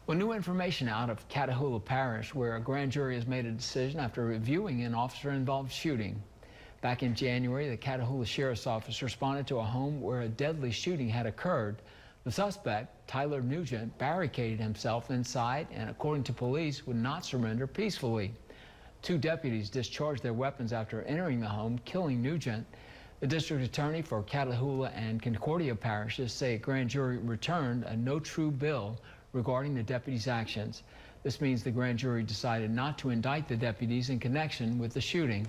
Well, new information out of Catahoula Parish, where a grand jury has made a decision after reviewing an officer-involved shooting. Back in January, the Catahoula Sheriff's Office responded to a home where a deadly shooting had occurred. The suspect, Tyler Nugent, barricaded himself inside and, according to police, would not surrender peacefully. Two deputies discharged their weapons after entering the home, killing Nugent. The district attorney for Catahoula and Concordia parishes say a grand jury returned a no true bill regarding the deputies' actions. This means the grand jury decided not to indict the deputies in connection with the shooting.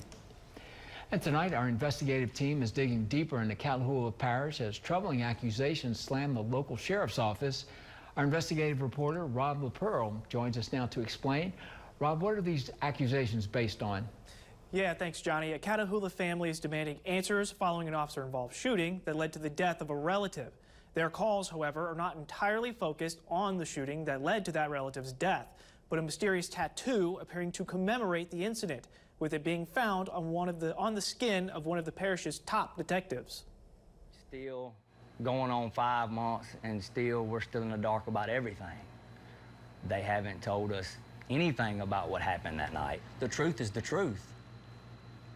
And tonight, our investigative team is digging deeper into Catahoula Parish as troubling accusations slam the local sheriff's office. Our investigative reporter, Rob LaPearl, joins us now to explain. Rob, what are these accusations based on? Yeah, thanks, Johnny. A Catahoula family is demanding answers following an officer-involved shooting that led to the death of a relative. Their calls, however, are not entirely focused on the shooting that led to that relative's death, but a mysterious tattoo appearing to commemorate the incident, with it being found on the skin of one of the parish's top detectives. Still going on 5 months, and we're still in the dark about everything. They haven't told us anything about what happened that night. The truth is the truth.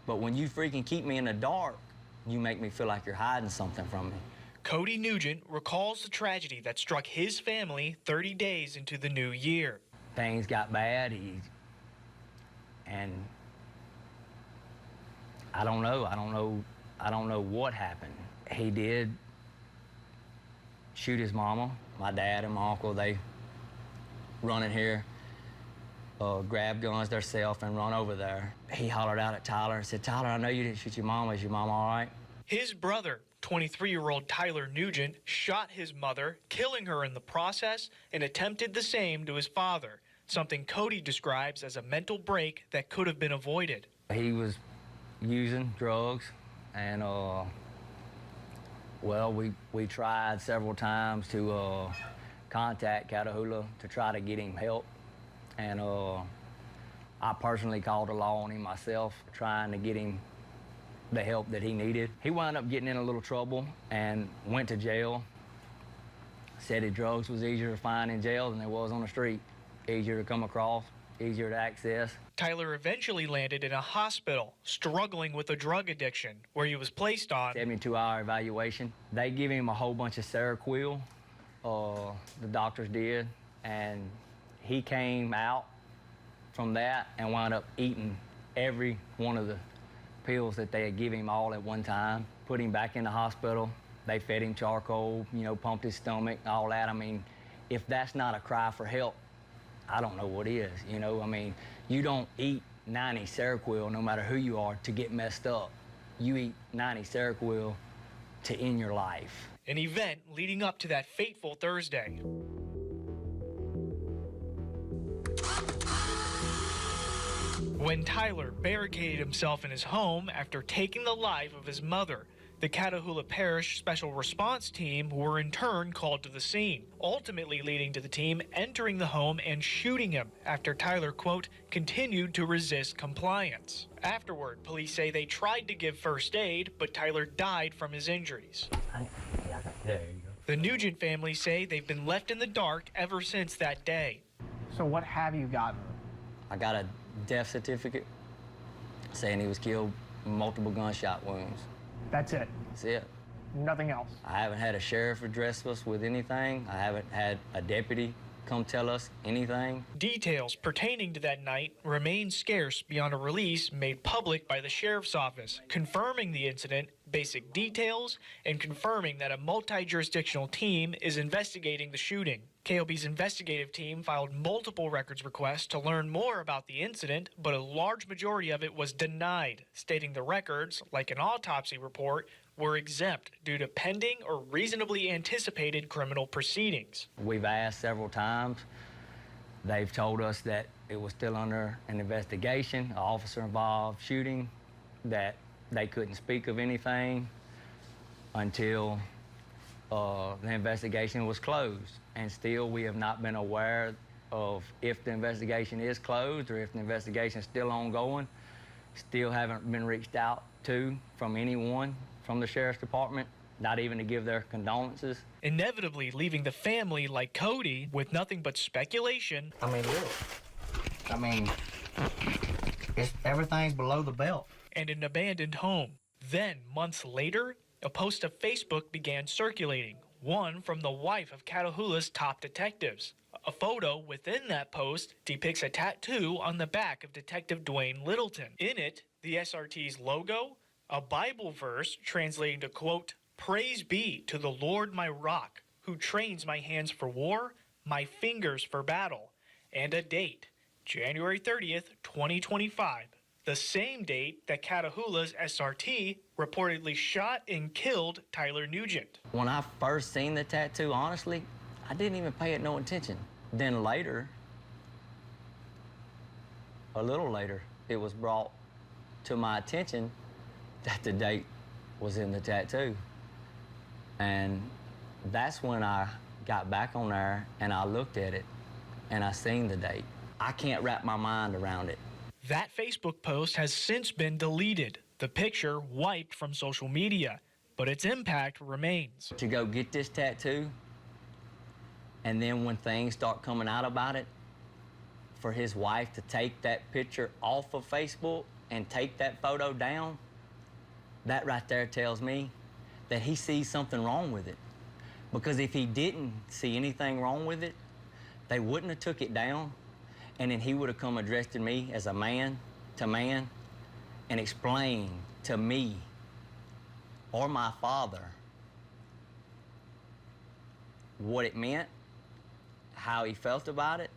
But when you freaking keep me in the dark, you make me feel like you're hiding something from me. Cody Nugent recalls the tragedy that struck his family 30 days into the new year. Things got bad, and I don't know what happened. He did shoot his mama, my dad and my uncle. They run in here, grab guns themselves and run over there. He hollered out at Tyler and said, "Tyler, I know you didn't shoot your mama. Is your mama all right?" His brother, 23-year-old Tyler Nugent, shot his mother, killing her in the process, and attempted the same to his father, something Cody describes as a mental break that could have been avoided. He was using drugs, and well, we tried several times to contact Catahoula to try to get him help, and I personally called the law on him myself, trying to get him the help that he needed. He wound up getting in a little trouble and went to jail. Said his drugs was easier to find in jail than it was on the street. Easier to come across, easier to access. Tyler eventually landed in a hospital, struggling with a drug addiction, where he was placed on 72-hour evaluation. They give him a whole bunch of Seroquel, the doctors did, and he came out from that and wound up eating every one of the pills that they had given him all at one time. Put him back in the hospital. They fed him charcoal, pumped his stomach, all that. I mean, if that's not a cry for help, I don't know what is, I mean, you don't eat 90 Seroquel, no matter who you are, to get messed up. You eat 90 Seroquel to end your life. An event leading up to that fateful Thursday. When Tyler barricaded himself in his home after taking the life of his mother, the Catahoula Parish Special Response Team were in turn called to the scene, ultimately leading to the team entering the home and shooting him after Tyler, quote, continued to resist compliance. Afterward, police say they tried to give first aid, but Tyler died from his injuries. There you go. The Nugent family say they've been left in the dark ever since that day. So what have you gotten? I got a death certificate saying he was killed with multiple gunshot wounds. That's it? That's it. Nothing else? I haven't had a sheriff address us with anything. I haven't had a deputy come tell us anything. Details pertaining to that night remain scarce beyond a release made public by the sheriff's office, confirming the incident, basic details, and confirming that a multi-jurisdictional team is investigating the shooting. KALB's investigative team filed multiple records requests to learn more about the incident, but a large majority of it was denied, stating the records, like an autopsy report, were exempt due to pending or reasonably anticipated criminal proceedings. We've asked several times. They've told us that it was still under an investigation, an officer-involved shooting, that they couldn't speak of anything until the investigation was closed. And still, we have not been aware of if the investigation is closed or if the investigation is still ongoing. Still haven't been reached out to from anyone from the Sheriff's Department not even to give their condolences. Inevitably leaving the family, like Cody, with nothing but speculation. I mean, look. I mean, everything's below the belt. And an abandoned home. Then, months later, a post of Facebook began circulating, one from the wife of Catahoula's top detectives. A photo within that post depicts a tattoo on the back of Detective Dwayne Littleton. In it, the SRT's logo, a Bible verse translating to, quote, "Praise be to the Lord my rock, who trains my hands for war, my fingers for battle," and a date, January 30th, 2025. The same date that Catahoula's SRT reportedly shot and killed Tyler Nugent. When I first seen the tattoo, honestly, I didn't even pay it no attention. Then later, a little later, it was brought to my attention that the date was in the tattoo. And that's when I got back on there and I looked at it and I seen the date. I can't wrap my mind around it. That Facebook post has since been deleted, the picture wiped from social media, but its impact remains. To go get this tattoo, and then when things start coming out about it, for his wife to take that picture off of Facebook and take that photo down, that right there tells me that he sees something wrong with it. Because if he didn't see anything wrong with it, they wouldn't have took it down, and then he would have come addressed me as a man to man and explained to me or my father what it meant, how he felt about it.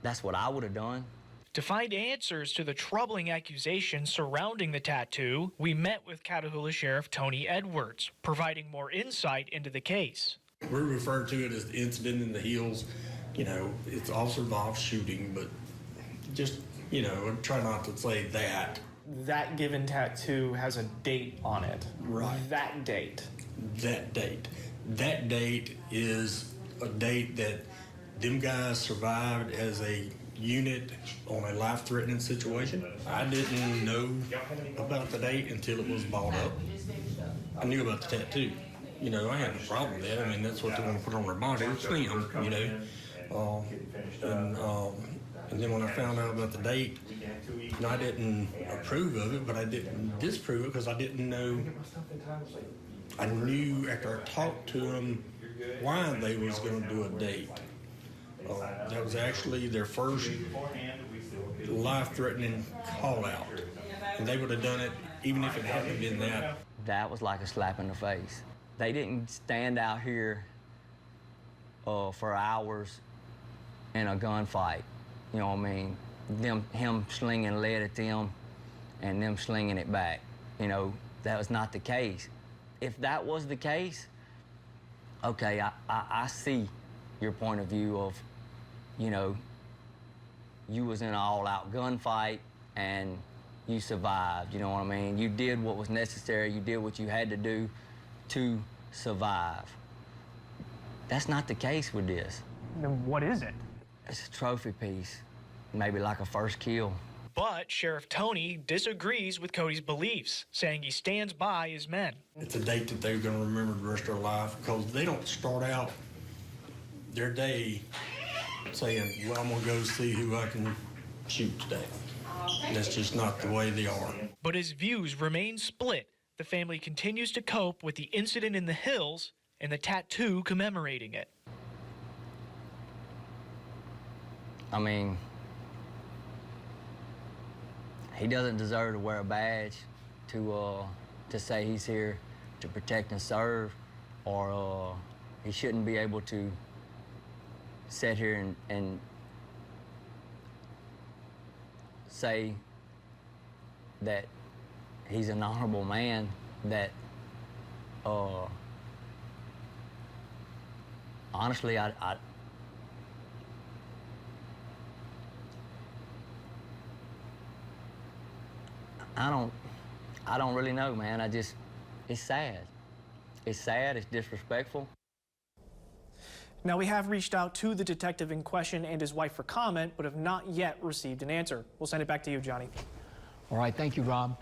That's what I would have done. To find answers to the troubling accusations surrounding the tattoo, we met with Catahoula Sheriff Tony Edwards, providing more insight into the case. We refer to it as the incident in the hills. You know, it's officer-involved shooting, but just, you know, try not to say that. That given tattoo has a date on it. Right. That date. That date. That date is a date that them guys survived as a unit on a life-threatening situation. I didn't know about the date until it was brought up. I knew about the tattoo. You know, I had no problem with that. I mean, that's what they want to put on their body. It's them, you know. And then when I found out about the date, you know, I didn't approve of it, but I didn't disprove it because I didn't know. I knew after I talked to them why they was going to do a date. That was actually their first life-threatening call-out. And they would have done it even if it hadn't been that. That was like a slap in the face. They didn't stand out here for hours in a gunfight. You know what I mean? Him slinging lead at them and them slinging it back. You know, that was not the case. If that was the case, okay, I see your point of view of, you know, you was in an all-out gunfight and you survived, you know what I mean? You did what was necessary, you did what you had to do to survive. That's not the case with this. Then what is it? It's a trophy piece, maybe like a first kill. But Sheriff Tony disagrees with Cody's beliefs, saying he stands by his men. It's a date that they're going to remember the rest of their life because they don't start out their day saying, well, I'm going to go see who I can shoot today. That's just not the way they are. But his views remain split. The family continues to cope with the incident in the hills and the tattoo commemorating it. I mean, he doesn't deserve to wear a badge to say he's here to protect and serve, or he shouldn't be able to sit here and say that he's an honorable man, that honestly, I don't really know, man. It's sad. It's sad, it's disrespectful. Now, we have reached out to the detective in question and his wife for comment, but have not yet received an answer. We'll send it back to you, Johnny. All right, thank you, Rob.